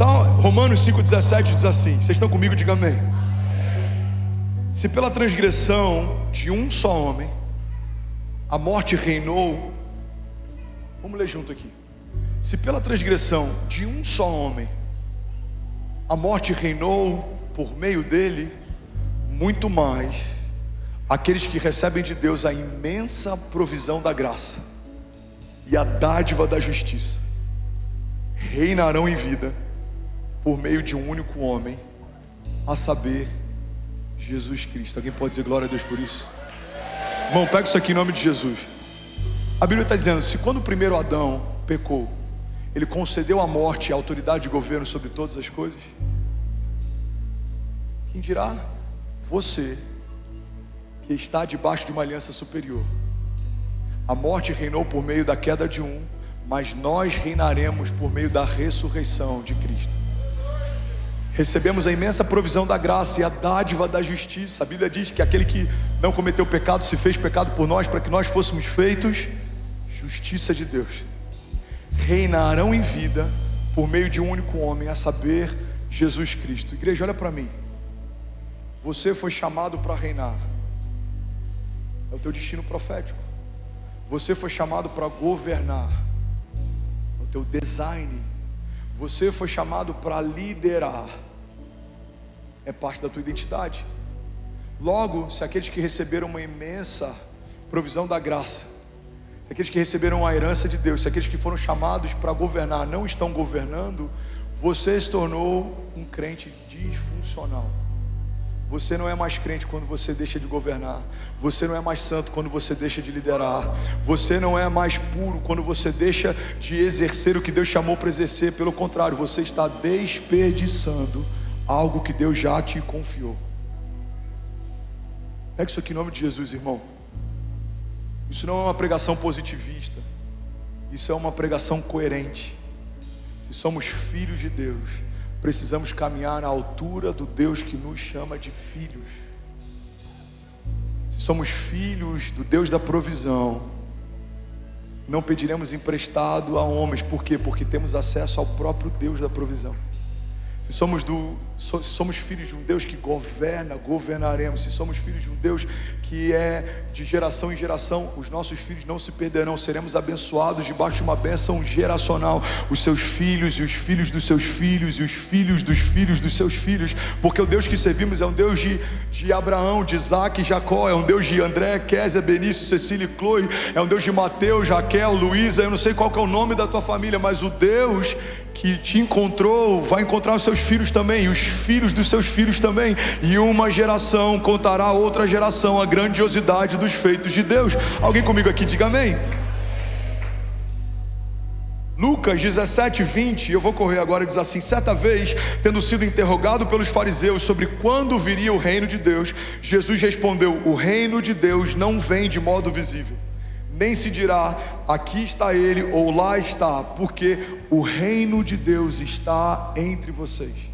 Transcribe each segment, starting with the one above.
Romanos 5,17 diz assim, vocês estão comigo? Diga amém. Se pela transgressão de um só homem a morte reinou, vamos ler junto aqui. Se pela transgressão de um só homem a morte reinou por meio dele, muito mais aqueles que recebem de Deus a imensa provisão da graça e a dádiva da justiça reinarão em vida por meio de um único homem, a saber, Jesus Cristo. Alguém pode dizer glória a Deus por isso? Irmão, pega isso aqui em nome de Jesus. A Bíblia está dizendo, se quando o primeiro Adão pecou, ele concedeu a morte e a autoridade de governo sobre todas as coisas, quem dirá você que está debaixo de uma aliança superior? A morte reinou por meio da queda de um, mas nós reinaremos por meio da ressurreição de Cristo. Recebemos a imensa provisão da graça e a dádiva da justiça. A Bíblia diz que aquele que não cometeu pecado se fez pecado por nós, para que nós fôssemos feitos justiça de Deus. Reinarão em vida por meio de um único homem, a saber, Jesus Cristo. Igreja, olha para mim. Você foi chamado para reinar. É o teu destino profético. Você foi chamado para governar. É o teu design. Você foi chamado para liderar. É parte da tua identidade. Logo, se aqueles que receberam uma imensa provisão da graça, se aqueles que receberam a herança de Deus, se aqueles que foram chamados para governar não estão governando, você se tornou um crente disfuncional. Você não é mais crente quando você deixa de governar. Você não é mais santo quando você deixa de liderar. Você não é mais puro quando você deixa de exercer o que Deus chamou para exercer. Pelo contrário, você está desperdiçando algo que Deus já te confiou. Pega isso aqui em nome de Jesus, irmão. Isso não é uma pregação positivista. Isso é uma pregação coerente. Se somos filhos de Deus, precisamos caminhar à altura do Deus que nos chama de filhos. Se somos filhos do Deus da provisão, não pediremos emprestado a homens. Por quê? Porque temos acesso ao próprio Deus da provisão. Se somos filhos de um Deus que governa, governaremos. Se somos filhos de um Deus que é de geração em geração, os nossos filhos não se perderão. Seremos abençoados debaixo de uma bênção geracional. Os seus filhos e os filhos dos seus filhos e os filhos dos seus filhos. Porque o Deus que servimos é um Deus de Abraão, de Isaac e Jacó. É um Deus de André, Kézia, Benício, Cecília e Chloe. É um Deus de Mateus, Raquel, Luísa. Eu não sei qual que é o nome da tua família, mas o Deus que te encontrou vai encontrar os seus filhos também, e os filhos dos seus filhos também, e uma geração contará a outra geração a grandiosidade dos feitos de Deus. Alguém comigo aqui, diga amém. Lucas 17:20, eu vou correr agora, diz assim: certa vez, tendo sido interrogado pelos fariseus sobre quando viria o reino de Deus, Jesus respondeu: o reino de Deus não vem de modo visível, nem se dirá, aqui está ele ou lá está, porque o reino de Deus está entre vocês.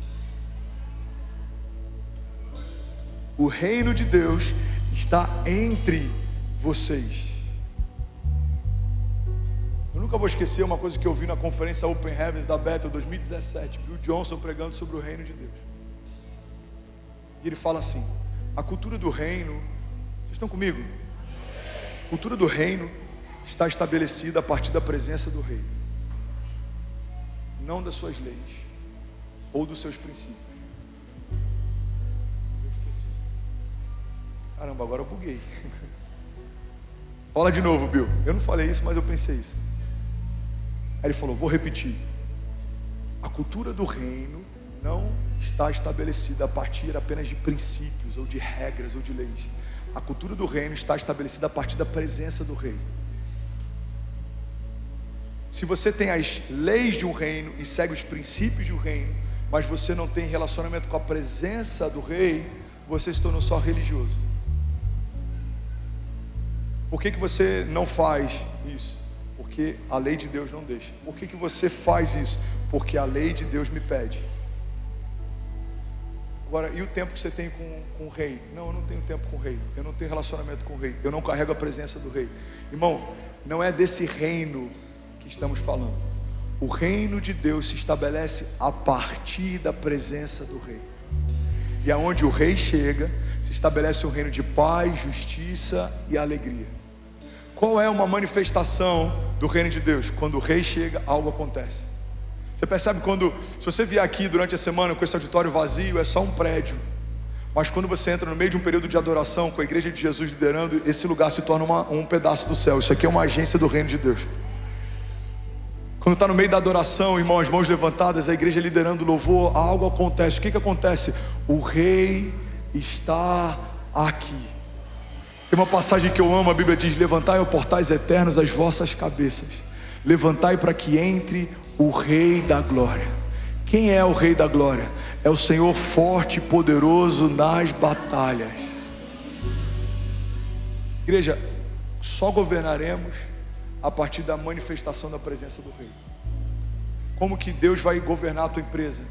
O reino de Deus está entre vocês. Eu nunca vou esquecer uma coisa que eu vi na conferência Open Heavens da Bethel 2017, Bill Johnson pregando sobre o reino de Deus. E ele fala assim: a cultura do reino, vocês estão comigo? A cultura do reino está estabelecida a partir da presença do rei, não das suas leis ou dos seus princípios. Eu fiquei assim, caramba, agora eu buguei. Fala de novo, Bill. Eu não falei isso, mas eu pensei isso. Aí ele falou: vou repetir. A cultura do reino não está estabelecida a partir apenas de princípios ou de regras ou de leis. A cultura do reino está estabelecida a partir da presença do rei. Se você tem as leis de um reino e segue os princípios de um reino, mas você não tem relacionamento com a presença do rei, você se tornou só religioso. Por que você não faz isso? Porque a lei de Deus não deixa. Por que você faz isso? Porque a lei de Deus me pede. Agora, e o tempo que você tem com o rei? Não, eu não tenho tempo com o rei. Eu não tenho relacionamento com o rei. Eu não carrego a presença do rei. Irmão, não é desse reino que estamos falando. O reino de Deus se estabelece a partir da presença do rei. E aonde o rei chega, se estabelece um reino de paz, justiça e alegria. Qual é uma manifestação do reino de Deus? Quando o rei chega, algo acontece. Você percebe se você vier aqui durante a semana com esse auditório vazio, é só um prédio. Mas quando você entra no meio de um período de adoração, com a igreja de Jesus liderando, esse lugar se torna um pedaço do céu. Isso aqui é uma agência do reino de Deus. Quando está no meio da adoração, irmão, as mãos levantadas, a igreja liderando louvor, algo acontece. O que acontece? O rei está aqui. Tem uma passagem que eu amo, a Bíblia diz: levantai, ó portais eternos, as vossas cabeças. Levantai para que entre o Rei da Glória. Quem é o Rei da Glória? É o Senhor forte e poderoso nas batalhas. Igreja, só governaremos a partir da manifestação da presença do Rei. Como que Deus vai governar a tua empresa?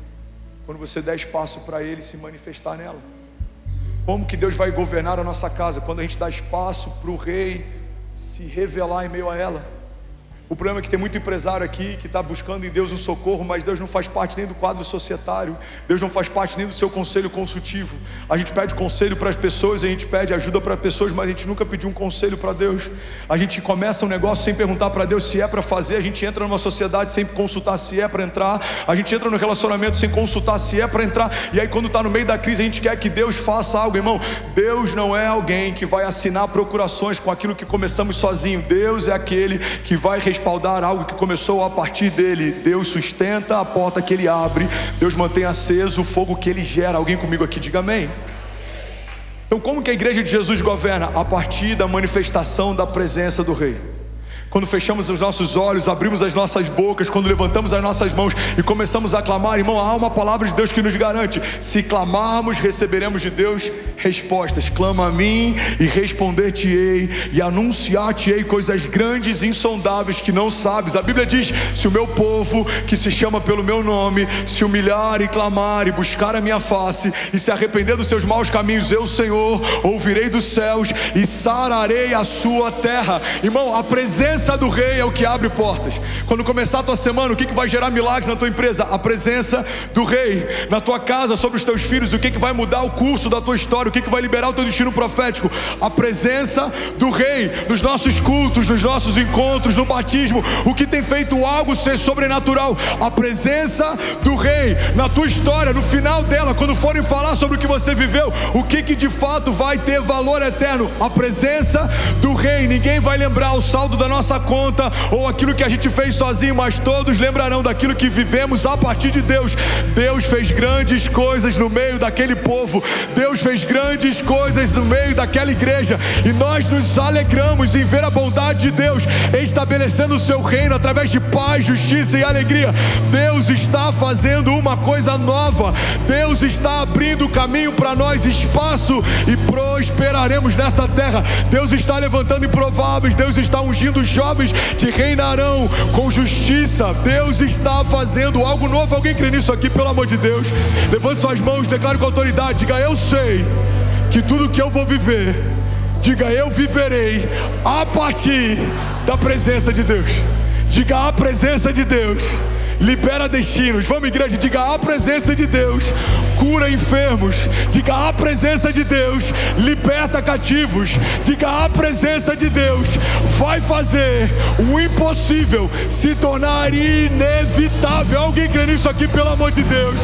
Quando você der espaço para Ele se manifestar nela. Como que Deus vai governar a nossa casa? Quando a gente dá espaço para o Rei se revelar em meio a ela. O problema é que tem muito empresário aqui que está buscando em Deus um socorro, mas Deus não faz parte nem do quadro societário, Deus não faz parte nem do seu conselho consultivo. A gente pede conselho para as pessoas, a gente pede ajuda para pessoas, mas a gente nunca pediu um conselho para Deus. A gente começa um negócio sem perguntar para Deus se é para fazer, a gente entra numa sociedade sem consultar se é para entrar, a gente entra no relacionamento sem consultar se é para entrar, e aí quando está no meio da crise a gente quer que Deus faça algo. Irmão, Deus não é alguém que vai assinar procurações com aquilo que começamos sozinho. Deus é aquele que vai respaldar algo que começou a partir dele. Deus sustenta a porta que ele abre, Deus mantém aceso o fogo que ele gera. Alguém comigo aqui, diga amém. Então como que a igreja de Jesus governa? A partir da manifestação da presença do Rei. Quando fechamos os nossos olhos, abrimos as nossas bocas, quando levantamos as nossas mãos e começamos a clamar, irmão, há uma palavra de Deus que nos garante: se clamarmos, receberemos de Deus respostas. Clama a mim e responder-te-ei, e anunciar-te-ei coisas grandes e insondáveis que não sabes. A Bíblia diz: se o meu povo, que se chama pelo meu nome, se humilhar e clamar e buscar a minha face e se arrepender dos seus maus caminhos, eu, Senhor, ouvirei dos céus e sararei a sua terra. Irmão, a presença do Rei é o que abre portas. Quando começar a tua semana, o que vai gerar milagres na tua empresa? A presença do Rei. Na tua casa, sobre os teus filhos, o que vai mudar o curso da tua história? O que vai liberar o teu destino profético? A presença do Rei. Nos nossos cultos, nos nossos encontros, no batismo, o que tem feito algo ser sobrenatural? A presença do Rei. Na tua história, no final dela, quando forem falar sobre o que você viveu, o que de fato vai ter valor eterno? A presença do Rei. Ninguém vai lembrar o saldo da nossa conta ou aquilo que a gente fez sozinho, mas todos lembrarão daquilo que vivemos a partir de Deus. Deus fez grandes coisas no meio daquele povo, Deus fez grandes coisas no meio daquela igreja, e nós nos alegramos em ver a bondade de Deus estabelecendo o seu reino através de paz, justiça e alegria. Deus está fazendo uma coisa nova, Deus está abrindo caminho para nós, espaço, e prosperaremos nessa terra. Deus está levantando improváveis, Deus está ungindo jovens que reinarão com justiça. Deus está fazendo algo novo. Alguém crê nisso aqui, pelo amor de Deus? Levante suas mãos, declare com autoridade, diga: eu sei que tudo que eu vou viver, diga: eu viverei a partir da presença de Deus. Diga: a presença de Deus libera destinos. Vamos, igreja, diga: a presença de Deus cura enfermos. Diga: a presença de Deus liberta cativos. Diga: a presença de Deus vai fazer o impossível se tornar inevitável. Alguém crê nisso aqui, pelo amor de Deus?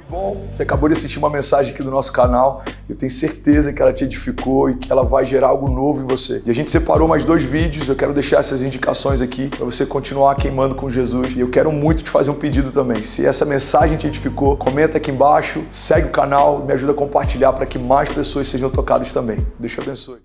Bom, você acabou de assistir uma mensagem aqui do nosso canal. Eu tenho certeza que ela te edificou e que ela vai gerar algo novo em você. E a gente separou mais 2 vídeos. Eu quero deixar essas indicações aqui para você continuar queimando com Jesus. E eu quero muito te fazer um pedido também. Se essa mensagem te edificou, comenta aqui embaixo, segue o canal, me ajuda a compartilhar para que mais pessoas sejam tocadas também. Deus te abençoe.